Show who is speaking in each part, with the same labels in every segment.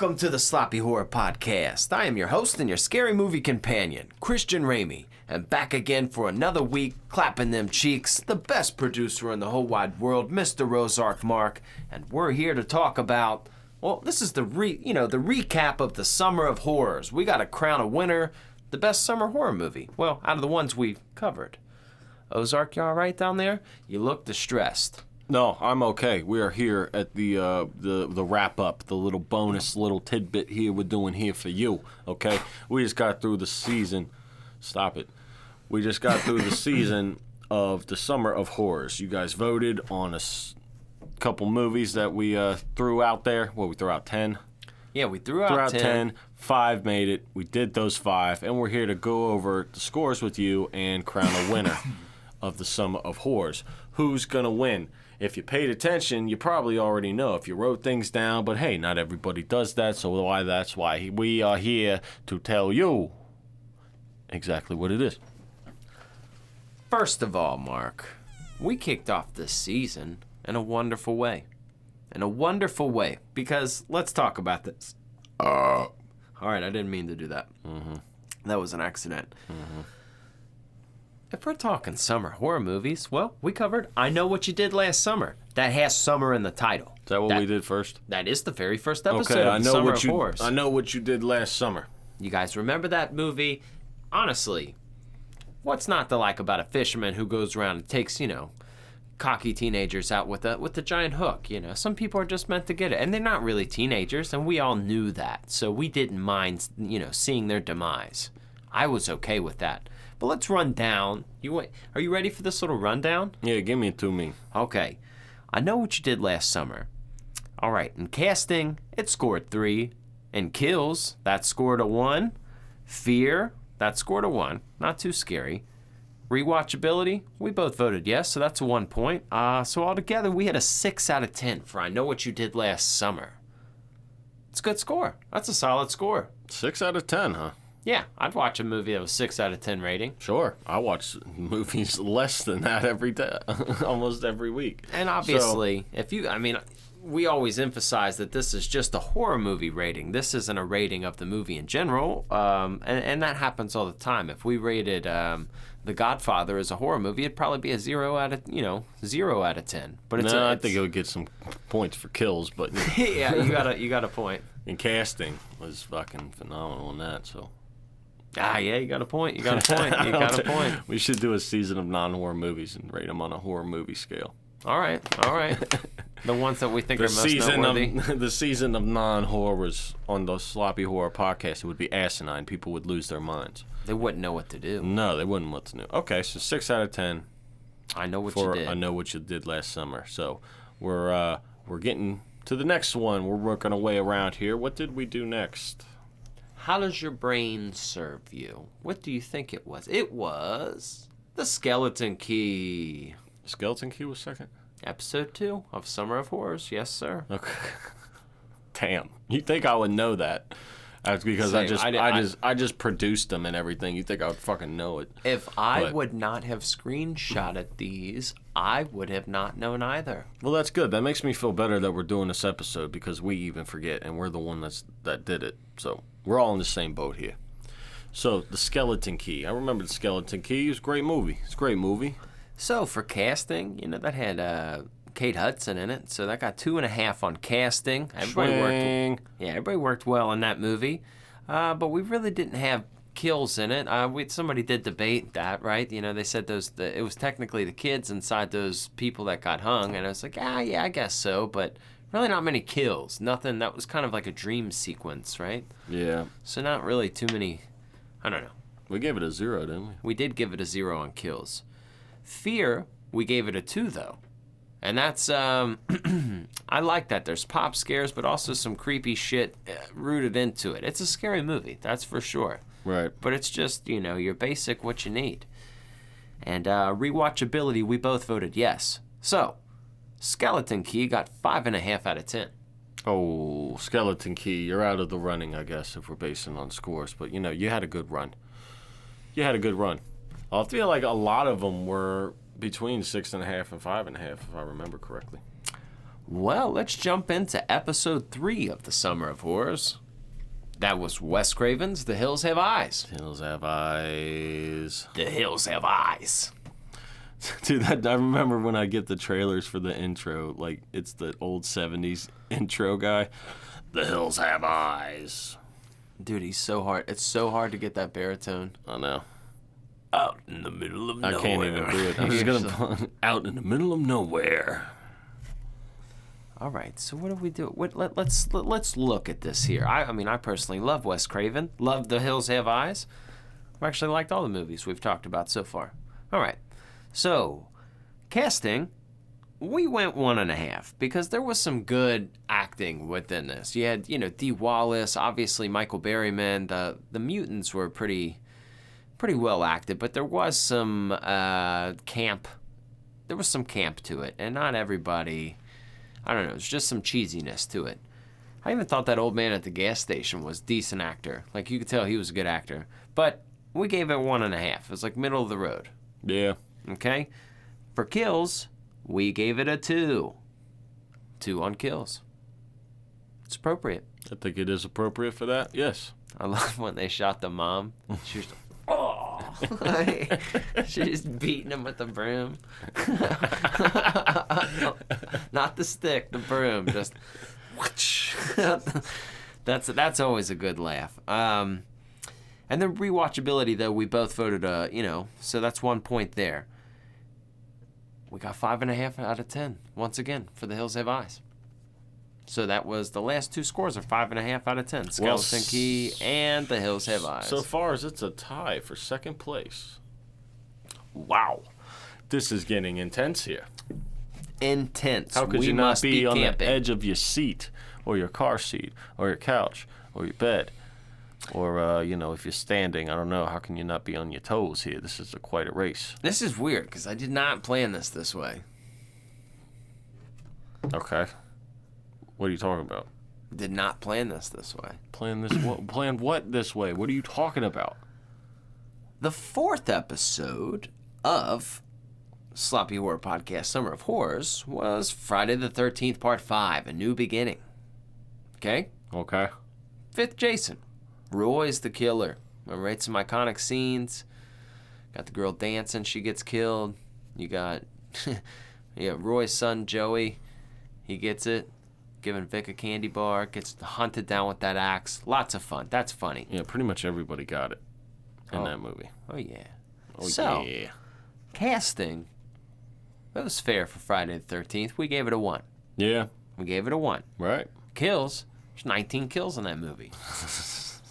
Speaker 1: Welcome to the Sloppy Horror Podcast. I am your host and your scary movie companion, Christian Ramey, and back again for another week, clapping them cheeks, the best producer in the whole wide world, Mr. Rosark Mark, and we're here to talk about, well, this is the recap of the Summer of Horrors. We got to crown a winner, the best summer horror movie, well, out of the ones we've covered. Ozark, you all right down there? You look distressed.
Speaker 2: No, I'm okay. We are here at the wrap up, the little bonus, little tidbit here we're doing here for you. Okay, we just got through the season. Stop it. We just got through the season of the Summer of Horrors. You guys voted on a couple movies that we threw out there. Well, we threw out 10.
Speaker 1: Yeah, we threw out 10.
Speaker 2: 5 made it. We did those 5, and we're here to go over the scores with you and crown a winner of the Summer of Horrors. Who's gonna win? If you paid attention, you probably already know if you wrote things down, but hey, not everybody does that, so that's why we are here to tell you exactly what it is.
Speaker 1: First of all, Mark, we kicked off this season in a wonderful way. Because let's talk about this. All right, I didn't mean to do that.
Speaker 2: Mm-hmm.
Speaker 1: That was an accident.
Speaker 2: Mm-hmm.
Speaker 1: If we're talking summer horror movies, well, we covered I Know What You Did Last Summer. That has summer in the title.
Speaker 2: Is that what we did first?
Speaker 1: That is the very first episode
Speaker 2: Okay,
Speaker 1: of Summer of Horrors.
Speaker 2: I know what you did last summer.
Speaker 1: You guys remember that movie? Honestly, what's not to like about a fisherman who goes around and takes, cocky teenagers out with a giant hook? Some people are just meant to get it, and they're not really teenagers, and we all knew that, so we didn't mind, seeing their demise. I was okay with that. But let's run down. Are you ready for this little rundown?
Speaker 2: Yeah, give me it to me.
Speaker 1: Okay. I Know What You Did Last Summer. All right. In casting, it scored 3. In kills, that scored a 1. Fear, that scored a 1. Not too scary. Rewatchability, we both voted yes, so that's a 1 point. So altogether, we had a 6 out of 10 for I Know What You Did Last Summer. It's a good score. That's a solid score.
Speaker 2: 6 out of 10, huh?
Speaker 1: Yeah, I'd watch a movie that was 6 out of 10 rating.
Speaker 2: Sure. I watch movies less than that every day, almost every week.
Speaker 1: And obviously, we always emphasize that this is just a horror movie rating. This isn't a rating of the movie in general, and that happens all the time. If we rated The Godfather as a horror movie, it'd probably be a 0 out of 10. But
Speaker 2: I think it would get some points for kills, but
Speaker 1: yeah, you got a point.
Speaker 2: And casting was fucking phenomenal in that, so.
Speaker 1: Yeah, you got a point. You got a point.
Speaker 2: We should do a season of non-horror movies and rate them on a horror movie scale.
Speaker 1: All right. The ones that we think are most noteworthy.
Speaker 2: The season of non-horrors on the Sloppy Horror Podcast, it would be asinine. People would lose their minds.
Speaker 1: They wouldn't know what to do.
Speaker 2: No, they wouldn't know what to do. Okay, so 6 out of 10.
Speaker 1: I Know What You Did.
Speaker 2: I Know What You Did Last Summer. So we're getting to the next one. We're working our way around here. What did we do next?
Speaker 1: How does your brain serve you? What do you think it was? It was The Skeleton Key.
Speaker 2: Skeleton Key was second?
Speaker 1: Episode 2 of Summer of Horrors. Yes, sir.
Speaker 2: Okay. Damn. You think I would know that? That's because I just produced them and everything. You think I would fucking know it.
Speaker 1: If I would not have screenshotted these, I would have not known either.
Speaker 2: Well, that's good. That makes me feel better that we're doing this episode because we even forget, and we're the one that did it. So we're all in the same boat here. So The Skeleton Key. I remember The Skeleton Key. It was a great movie. It's a great movie.
Speaker 1: So for casting, that had Kate Hudson in it, so that got 2.5 on casting. Everybody worked well in that movie, but we really didn't have kills in it. Somebody did debate that, right? They said it was technically the kids inside those people that got hung, and I was like, yeah, I guess so, but really not many kills. Nothing. That was kind of like a dream sequence, right?
Speaker 2: Yeah.
Speaker 1: So not really too many. I don't know.
Speaker 2: We gave it a 0, didn't we?
Speaker 1: We did give it a 0 on kills. Fear, we gave it a 2 though. And that's, I like that. There's pop scares, but also some creepy shit rooted into it. It's a scary movie, that's for sure.
Speaker 2: Right.
Speaker 1: But it's just, your basic what you need. And rewatchability, we both voted yes. So, Skeleton Key got 5.5 out of 10.
Speaker 2: Oh, Skeleton Key, you're out of the running, I guess, if we're basing on scores. But, you had a good run. I feel like a lot of them were between 6.5 and 5.5, if I remember correctly.
Speaker 1: Well, let's jump into episode 3 of the Summer of Horrors. That was Wes Craven's The Hills Have Eyes.
Speaker 2: Hills Have Eyes.
Speaker 1: The Hills Have Eyes.
Speaker 2: Dude, I remember when I get the trailers for the intro, like it's the old 70s intro guy. The Hills Have Eyes.
Speaker 1: Dude, he's so hard. It's so hard to get that baritone.
Speaker 2: I know.
Speaker 1: Out in the middle of nowhere.
Speaker 2: I can't even do it. I'm just going to out in the middle of nowhere.
Speaker 1: All right, so what do we do? Let's look at this here. I mean, I personally love Wes Craven. Love The Hills Have Eyes. I've actually liked all the movies we've talked about so far. All right, so casting, we went 1.5 because there was some good acting within this. You had, Dee Wallace, obviously Michael Berryman. The mutants were pretty well acted, but there was some camp. There was some camp to it, and not everybody. I don't know, there's just some cheesiness to it. I even thought that old man at the gas station was a decent actor. Like, you could tell he was a good actor. But we gave it 1.5. It was like middle of the road.
Speaker 2: Yeah.
Speaker 1: Okay? For kills, we gave it a 2. 2 on kills. It's appropriate.
Speaker 2: I think it is appropriate for that, yes.
Speaker 1: I love when they shot the mom. She was she's beating him with the broom. Not the stick, the broom. Just that's always a good laugh. And then rewatchability, though, we both voted so that's 1 point there. We got 5.5 out of 10 once again for The Hills Have Eyes. So that was the last 2 scores are 5.5 out of 10. Skeleton Key and The Hills Have Eyes.
Speaker 2: So far as it's a tie for second place.
Speaker 1: Wow.
Speaker 2: This is getting intense here.
Speaker 1: Intense.
Speaker 2: How could you not be on the edge of your seat or your car seat or your couch or your bed? Or, if you're standing, I don't know, how can you not be on your toes here? This is quite a race.
Speaker 1: This is weird because I did not plan this way.
Speaker 2: Okay. What are you talking about?
Speaker 1: Did not plan this way.
Speaker 2: Plan what this way? What are you talking about?
Speaker 1: The 4th episode of Sloppy Horror Podcast Summer of Horrors was Friday the 13th, Part 5, A New Beginning. Okay?
Speaker 2: Okay.
Speaker 1: 5th Jason. Roy's the killer. Right, some iconic scenes. Got the girl dancing, she gets killed. You got Roy's son, Joey. He gets it. Giving Vic a candy bar, gets hunted down with that axe. Lots of fun. That's funny.
Speaker 2: Yeah, pretty much everybody got it in that movie.
Speaker 1: Oh, yeah.
Speaker 2: Yeah.
Speaker 1: Casting, that was fair for Friday the 13th. We gave it a 1.
Speaker 2: Yeah.
Speaker 1: We gave it a 1.
Speaker 2: Right.
Speaker 1: Kills, there's 19 kills in that movie.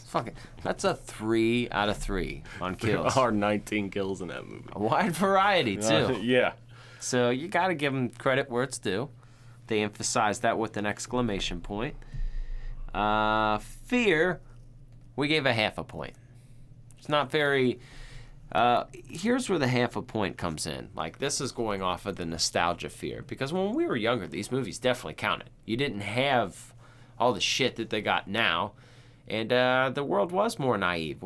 Speaker 1: Fuck it. That's a 3 out of 3 on kills.
Speaker 2: There are 19 kills in that movie.
Speaker 1: A wide variety, too.
Speaker 2: Yeah.
Speaker 1: So you got to give them credit where it's due. They emphasized that with an exclamation point. Fear, we gave a 0.5 point. It's not very... here's where the 0.5 point comes in. Like, this is going off of the nostalgia fear. Because when we were younger, these movies definitely counted. You didn't have all the shit that they got now. And the world was more naive.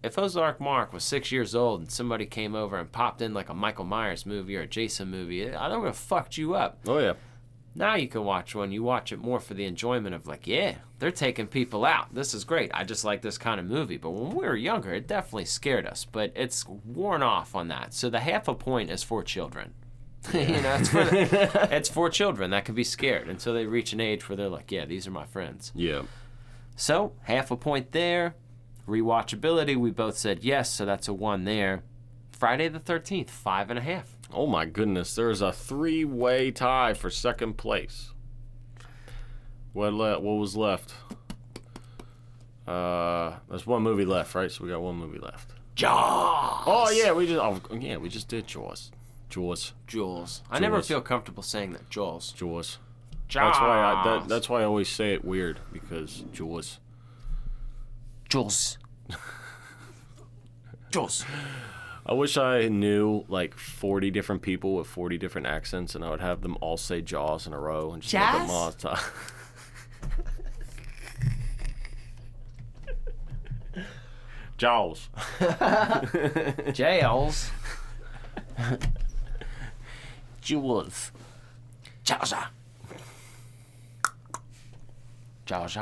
Speaker 1: If Ozark Mark was 6 years old and somebody came over and popped in like a Michael Myers movie or a Jason movie, I would have fucked you up.
Speaker 2: Oh, yeah.
Speaker 1: Now you can watch one. You watch it more for the enjoyment of like, yeah, they're taking people out. This is great. I just like this kind of movie. But when we were younger, it definitely scared us. But it's worn off on that. So the 0.5 point is for children. It's for children that can be scared until they reach an age where they're like, yeah, these are my friends.
Speaker 2: Yeah.
Speaker 1: So 0.5 point there. Rewatchability, we both said yes, so that's a 1 there. Friday the 13th, 5.5.
Speaker 2: Oh my goodness, there's a 3-way tie for second place. What was left? There's one movie left, right? So we got one movie left.
Speaker 1: Jaws.
Speaker 2: Oh yeah, we just did Jaws.
Speaker 1: Jaws. I never feel comfortable saying that. Jaws.
Speaker 2: Jaws.
Speaker 1: Jaws.
Speaker 2: That's why I always say it weird, because Jaws.
Speaker 1: Jaws. Jaws.
Speaker 2: I wish I knew like 40 different people with 40 different accents, and I would have them all say Jaws in a row and just look at them all the time. Jaws.
Speaker 1: Jails. Jaws. Jaws. Jaws.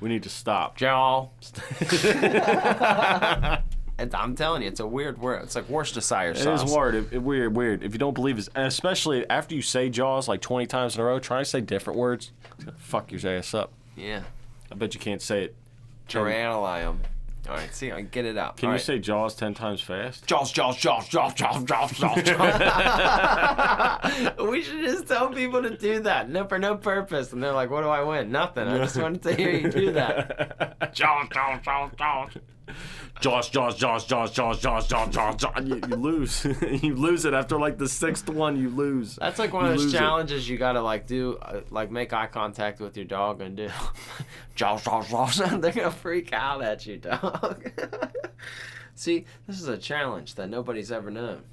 Speaker 2: We need to stop.
Speaker 1: Jaw. And I'm telling you, it's a weird word. It's like Worcestershire sauce.
Speaker 2: It is weird. If you don't believe it, and especially after you say Jaws like 20 times in a row, try to say different words. It's gonna fuck your ass up.
Speaker 1: Yeah.
Speaker 2: I bet you can't say it.
Speaker 1: Tyrannium. All right, see, I get it out.
Speaker 2: Can you say Jaws 10 times fast?
Speaker 1: Jaws. We should just tell people to do that, for no purpose. And they're like, what do I win? Nothing. I just wanted to hear you do that. Jaws.
Speaker 2: You lose. You lose it after like the 6th one. You lose.
Speaker 1: That's like one of those challenges you gotta like do, like make eye contact with your dog and do. Jaws. They're gonna freak out at you, dog. See, this is a challenge that nobody's ever known.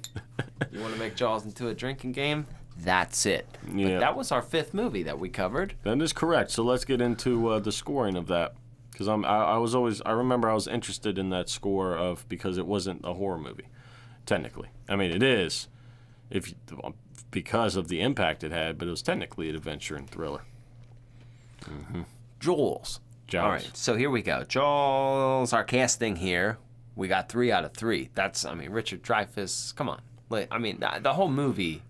Speaker 1: You want to make Jaws into a drinking game? That's it.
Speaker 2: Yeah.
Speaker 1: But that was our 5th movie that we covered.
Speaker 2: That is correct. So let's get into the scoring of that. Because I remember I was interested in that score because it wasn't a horror movie, technically. I mean, it is, because of the impact it had, but it was technically an adventure and thriller. Mm-hmm.
Speaker 1: Jaws. All right, so here we go. Jaws, our casting here, we got 3 out of 3. That's, Richard Dreyfuss, come on. The whole movie,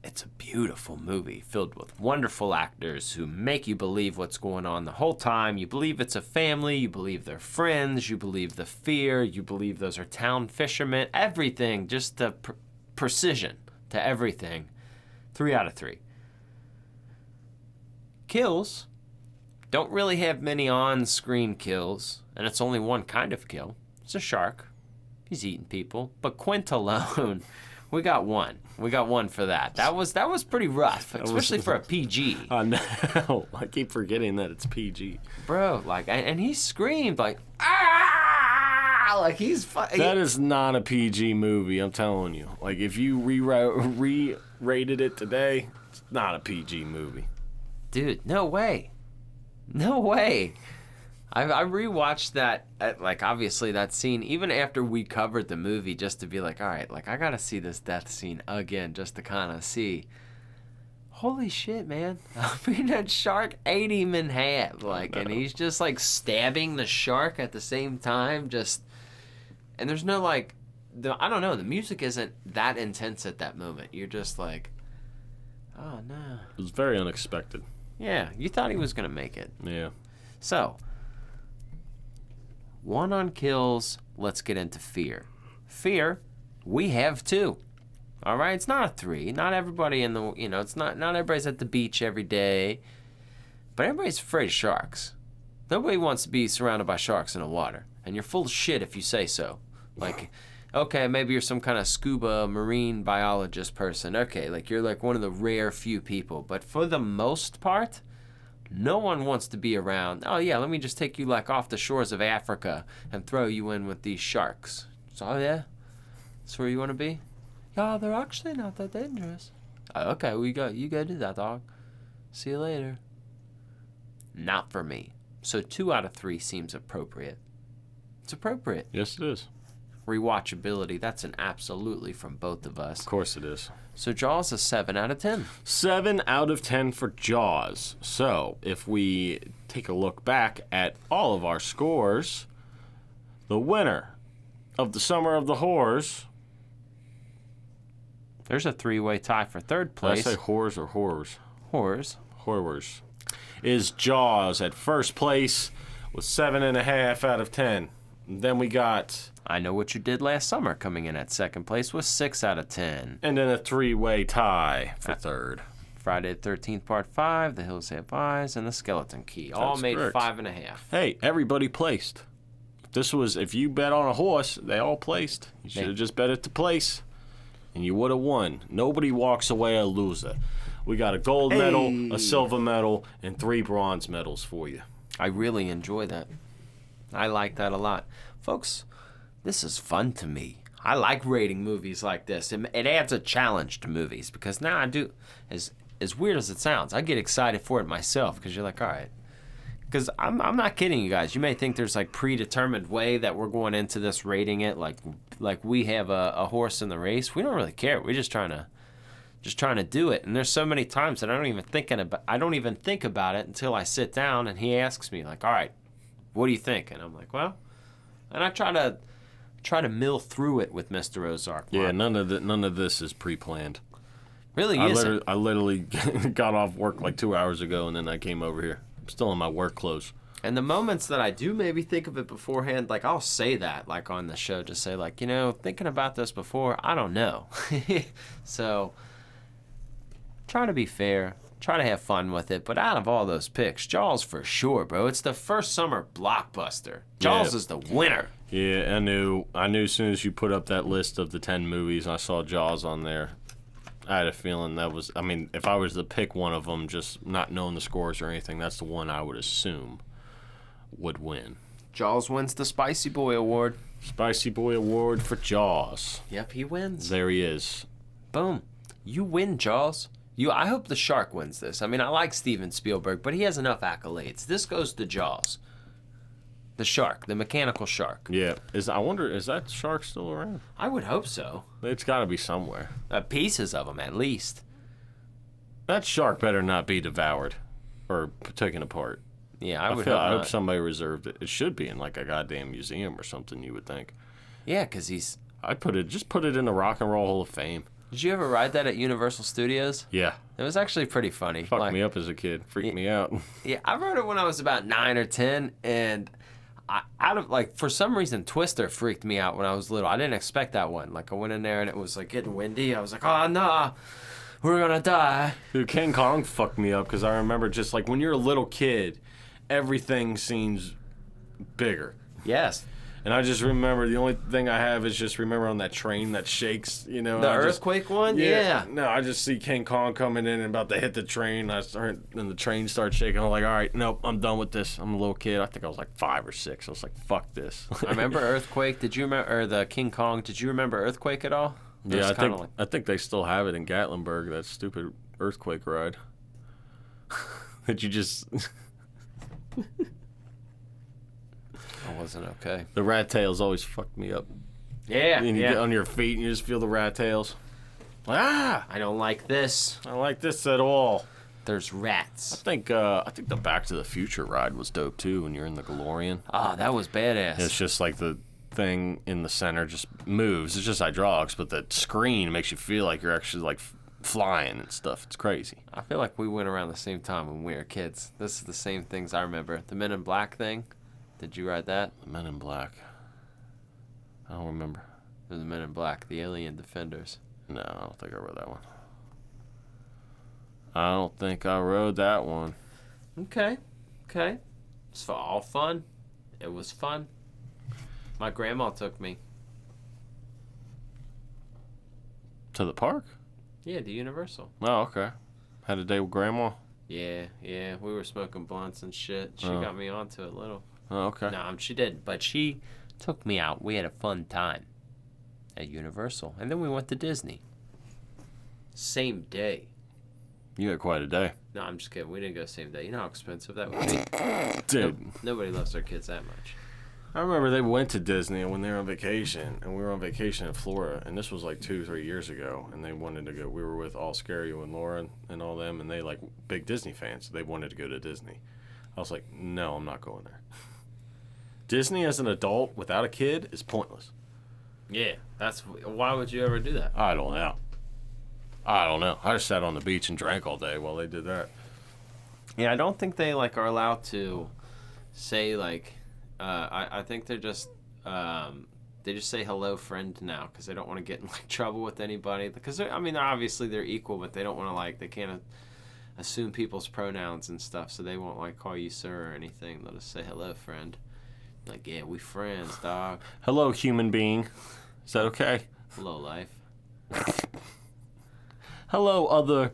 Speaker 1: it's a beautiful movie filled with wonderful actors who make you believe what's going on the whole time. You believe it's a family. You believe they're friends. You believe the fear. You believe those are town fishermen. Everything, just the precision to everything. 3 out of 3. Kills don't really have many on-screen kills, and it's only one kind of kill. It's a shark. He's eating people. But Quint alone, we got one. We got one for that. That was pretty rough, especially for a PG.
Speaker 2: No, I keep forgetting that it's PG.
Speaker 1: Bro, and he screamed like, ah! Like he's...
Speaker 2: That is not a PG movie, I'm telling you. Like, if you re-rated it today, it's not a PG movie.
Speaker 1: Dude, no way. No way. I rewatched that, obviously that scene, even after we covered the movie, just to be like, all right, I got to see this death scene again, just to kind of see. Holy shit, man. That shark ate him in half, and he's just, stabbing the shark at the same time, and there's no, I don't know, the music isn't that intense at that moment. You're just like, oh, no.
Speaker 2: It was very unexpected.
Speaker 1: Yeah, you thought he was going to make it.
Speaker 2: Yeah.
Speaker 1: So, 1 on kills, let's get into fear. Fear, we have 2. All right, it's not a 3. Not everybody it's not everybody's at the beach every day. But everybody's afraid of sharks. Nobody wants to be surrounded by sharks in the water. And you're full of shit if you say so. Okay, maybe you're some kind of scuba marine biologist person. Okay, you're one of the rare few people. But for the most part, no one wants to be around, oh yeah, let me just take you off the shores of Africa and throw you in with these sharks. So, oh yeah? That's where you want to be? Yeah, they're actually not that dangerous. Okay, you go do that, dog. See you later. Not for me. So 2 out of 3 seems appropriate. It's appropriate.
Speaker 2: Yes, it is.
Speaker 1: Rewatchability, that's an absolutely from both of us.
Speaker 2: Of course it is.
Speaker 1: So Jaws is 7 out of 10.
Speaker 2: 7 out of 10 for Jaws. So if we take a look back at all of our scores, the winner of the Summer of the Horrors.
Speaker 1: There's a 3-way tie for 3rd place.
Speaker 2: Did I say whores or horrors?
Speaker 1: Horrors.
Speaker 2: Horrors. Is Jaws at 1st place with 7.5 out of 10. And then we got
Speaker 1: I Know What You Did Last Summer coming in at 2nd place with 6 out of 10.
Speaker 2: And then a 3-way tie for 3rd.
Speaker 1: Friday the 13th Part 5, The Hills Have Eyes, and The Skeleton Key. All made
Speaker 2: correct.
Speaker 1: 5.5.
Speaker 2: Hey, everybody placed. If you bet on a horse, they all placed. You should have just bet it to place, and you would have won. Nobody walks away a loser. We got a gold medal, a silver medal, and 3 bronze medals for you.
Speaker 1: I really enjoy that. I like that a lot. Folks, this is fun to me. I like rating movies like this. It adds a challenge to movies because now I do, as weird as it sounds, I get excited for it myself because you're like, all right, Because I'm not kidding you guys. You may think there's like predetermined way that we're going into this rating it like we have a horse in the race. We don't really care. We're just trying to do it. And there's so many times that I don't even think about it until I sit down and he asks me like, all right, what do you think? And I'm like, well, and I try to mill through it with Mr. Ozark.
Speaker 2: Yeah, none of this is pre-planned.
Speaker 1: Really isn't.
Speaker 2: I literally got off work like 2 hours ago, and then I came over here. I'm still in my work clothes.
Speaker 1: And the moments that I do maybe think of it beforehand, like I'll say that like on the show, just say like, thinking about this before, I don't know. So try to be fair, try to have fun with it. But out of all those picks, Jaws for sure, bro. It's the first summer blockbuster. Jaws is the winner.
Speaker 2: Yeah, I knew as soon as you put up that list of the 10 movies, I saw Jaws on there. I had a feeling that was, if I was to pick one of them, just not knowing the scores or anything, that's the one I would assume would win.
Speaker 1: Jaws wins the Spicy Boy Award.
Speaker 2: Spicy Boy Award for Jaws.
Speaker 1: Yep, he wins.
Speaker 2: There he is.
Speaker 1: Boom. You win, Jaws. I hope the shark wins this. I like Steven Spielberg, but he has enough accolades. This goes to Jaws. The shark, the mechanical shark.
Speaker 2: Yeah. I wonder, is that shark still around?
Speaker 1: I would hope so.
Speaker 2: It's got to be somewhere.
Speaker 1: Pieces of them, at least.
Speaker 2: That shark better not be devoured or taken apart.
Speaker 1: Yeah, I
Speaker 2: hope somebody reserved it. It should be in like a goddamn museum or something, you would think.
Speaker 1: Yeah, because he's...
Speaker 2: I'd put it in the Rock and Roll Hall of Fame.
Speaker 1: Did you ever ride that at Universal Studios?
Speaker 2: Yeah.
Speaker 1: It was actually pretty funny.
Speaker 2: Fucked me up as a kid. Freaked me out.
Speaker 1: Yeah, I rode it when I was about 9 or 10, and for some reason, Twister freaked me out when I was little. I didn't expect that one. Like, I went in there, and it was, like, getting windy. I was like, oh, no, we're gonna die.
Speaker 2: Dude, King Kong fucked me up, because I remember just, like, when you're a little kid, everything seems bigger.
Speaker 1: Yes.
Speaker 2: And I just remember, the only thing I have is just remember on that train that shakes,
Speaker 1: The earthquake one? Yeah.
Speaker 2: No, I just see King Kong coming in and about to hit the train. And the train starts shaking. I'm like, all right, nope, I'm done with this. I'm a little kid. I think I was like 5 or 6. I was like, fuck this.
Speaker 1: I remember Earthquake. Did you remember, or the King Kong, did you remember Earthquake at all?
Speaker 2: Yeah, I think they still have it in Gatlinburg, that stupid earthquake ride. That you just...
Speaker 1: I wasn't okay.
Speaker 2: The rat tails always fucked me up.
Speaker 1: Yeah,
Speaker 2: and you get on your feet and you just feel the rat tails. Ah!
Speaker 1: I don't like this.
Speaker 2: I don't like this at all.
Speaker 1: There's rats.
Speaker 2: I think the Back to the Future ride was dope too when you're in the DeLorean.
Speaker 1: Oh, that was badass.
Speaker 2: It's just like the thing in the center just moves. It's just hydraulics, but the screen makes you feel like you're actually like flying and stuff. It's crazy.
Speaker 1: I feel like we went around the same time when we were kids. This is the same things I remember. The Men in Black thing. Did you ride that?
Speaker 2: The Men in Black. I don't remember.
Speaker 1: It was the Men in Black, the Alien Defenders.
Speaker 2: No, I don't think I rode that one. I don't think I rode that one.
Speaker 1: Okay. It's all fun. It was fun. My grandma took me.
Speaker 2: To the park?
Speaker 1: Yeah, to Universal.
Speaker 2: Oh, okay. Had a day with Grandma?
Speaker 1: Yeah. We were smoking blunts and shit. She got me onto it a little.
Speaker 2: Oh, okay.
Speaker 1: No, she didn't, but she took me out. We had a fun time at Universal. And then we went to Disney. Same day.
Speaker 2: You had quite a day.
Speaker 1: No, I'm just kidding. We didn't go same day. You know how expensive that would be?
Speaker 2: Dude.
Speaker 1: Nobody loves their kids that much.
Speaker 2: I remember they went to Disney when they were on vacation, and we were on vacation in Florida, and this was like 2-3 years ago, and they wanted to go. We were with All Scary and Lauren and all them, and they like big Disney fans. They wanted to go to Disney. I was like, no, I'm not going there. Disney as an adult without a kid is pointless.
Speaker 1: Yeah, why would you ever do that?
Speaker 2: I don't know. I just sat on the beach and drank all day while they did that.
Speaker 1: Yeah, I don't think they like are allowed to say like. I think they're just they just say hello friend now because they don't want to get in like trouble with anybody because obviously they're equal but they don't want to like they can't assume people's pronouns and stuff so they won't like call you sir or anything. They'll just say hello friend. Like yeah, we friends, dog.
Speaker 2: Hello human being. Is that okay?
Speaker 1: Hello life.
Speaker 2: Hello other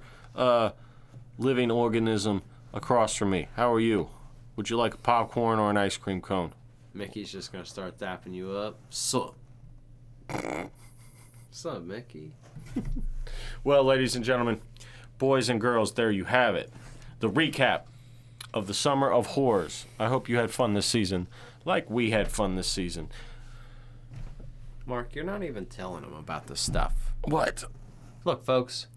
Speaker 2: living organism across from me. How are you? Would you like a popcorn or an ice cream cone?
Speaker 1: Mickey's just gonna start dapping you up. Sup? Sup, Mickey?
Speaker 2: Well, ladies and gentlemen, boys and girls, there you have it. The recap of the summer of horrors. I hope you had fun this season, like we had fun this season.
Speaker 1: Mark, you're not even telling them about the stuff.
Speaker 2: What?
Speaker 1: Look, folks,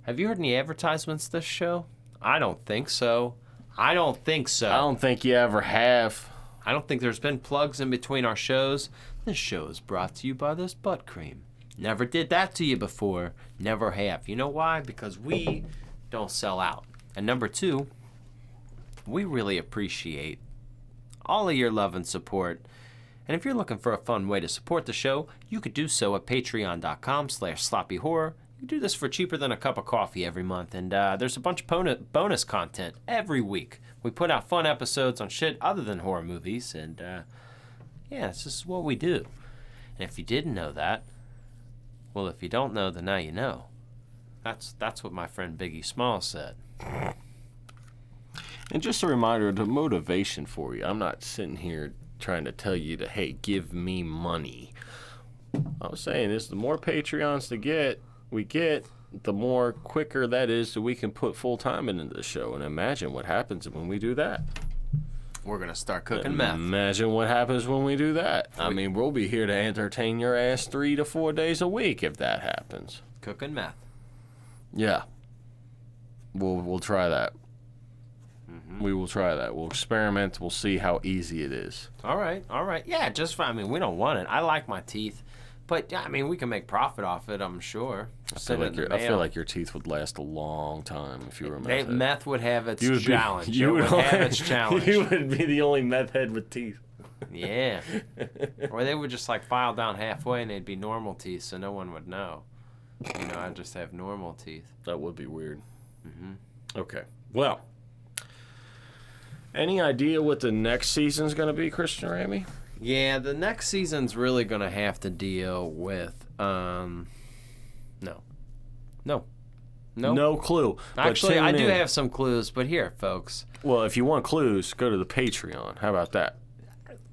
Speaker 1: have you heard any advertisements this show? I don't think so. I don't think so.
Speaker 2: I don't think you ever have.
Speaker 1: I don't think there's been plugs in between our shows. This show is brought to you by this butt cream. Never did that to you before. Never have. You know why? Because we don't sell out. And number two, we really appreciate all of your love and support. And if you're looking for a fun way to support the show, you could do so at patreon.com/sloppyhorror. You do this for cheaper than a cup of coffee every month. And there's a bunch of bonus content every week. We put out fun episodes on shit other than horror movies. And yeah, it's just what we do. And if you didn't know that, well, if you don't know, then now you know. That's what my friend Biggie Smalls said.
Speaker 2: And just a reminder, the motivation for you. I'm not sitting here trying to tell you to, hey, give me money. I was saying is the more Patreons we get, the more quicker that is so we can put full time into the show. And imagine what happens when we do that.
Speaker 1: We're going to start cooking meth.
Speaker 2: Imagine what happens when we do that. I mean, we'll be here to entertain your ass 3 to 4 days a week if that happens.
Speaker 1: Cooking meth.
Speaker 2: Yeah. We'll try that. Mm-hmm. We will try that. We'll experiment. We'll see how easy it is.
Speaker 1: All right. Yeah, just fine. I mean, we don't want it. I like my teeth. But, yeah, I mean, we can make profit off it, I'm sure.
Speaker 2: I feel like your teeth would last a long time if you were meth.
Speaker 1: Meth would have its challenge. You would have its challenge.
Speaker 2: You would be the only meth head with teeth.
Speaker 1: Yeah. Or they would just, like, file down halfway and they'd be normal teeth so no one would know. You know, I'd just have normal teeth.
Speaker 2: That would be weird.
Speaker 1: Mm-hmm.
Speaker 2: Okay. Well, any idea what the next season's going to be, Christian Ramey?
Speaker 1: Yeah, the next season's really going to have to deal with, no
Speaker 2: clue.
Speaker 1: Actually, I do have some clues, but here, folks.
Speaker 2: Well, if you want clues, go to the Patreon. How about that?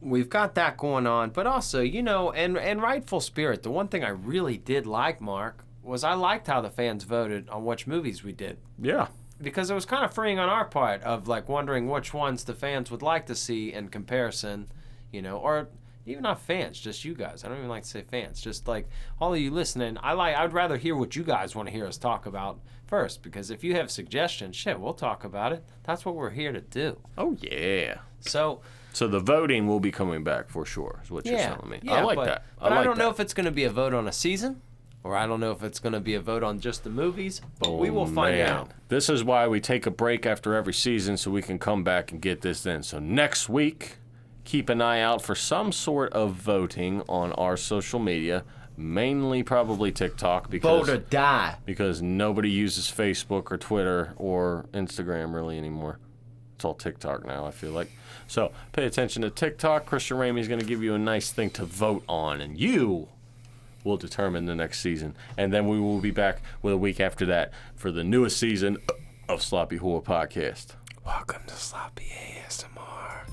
Speaker 1: We've got that going on, but also, you know, and Rightful Spirit, the one thing I really did like, Mark, was I liked how the fans voted on which movies we did.
Speaker 2: Yeah.
Speaker 1: Because it was kind of freeing on our part of, like, wondering which ones the fans would like to see in comparison. You know, or even not fans, just you guys. I don't even like to say fans. Just like all of you listening, I'd rather hear what you guys want to hear us talk about first. Because if you have suggestions, shit, we'll talk about it. That's what we're here to do.
Speaker 2: Oh yeah.
Speaker 1: So
Speaker 2: the voting will be coming back for sure. Is what you're telling me.
Speaker 1: Yeah,
Speaker 2: I like that.
Speaker 1: But I don't know if it's going to be a vote on a season, or I don't know if it's going to be a vote on just the movies. But we will find out.
Speaker 2: This is why we take a break after every season so we can come back and get this in. So next week, keep an eye out for some sort of voting on our social media, mainly probably TikTok.
Speaker 1: Vote or die.
Speaker 2: Because nobody uses Facebook or Twitter or Instagram really anymore. It's all TikTok now, I feel like. So pay attention to TikTok. Christian Ramey is going to give you a nice thing to vote on, and you will determine the next season. And then we will be back with a week after that for the newest season of Sloppy Horror Podcast.
Speaker 1: Welcome to Sloppy ASMR.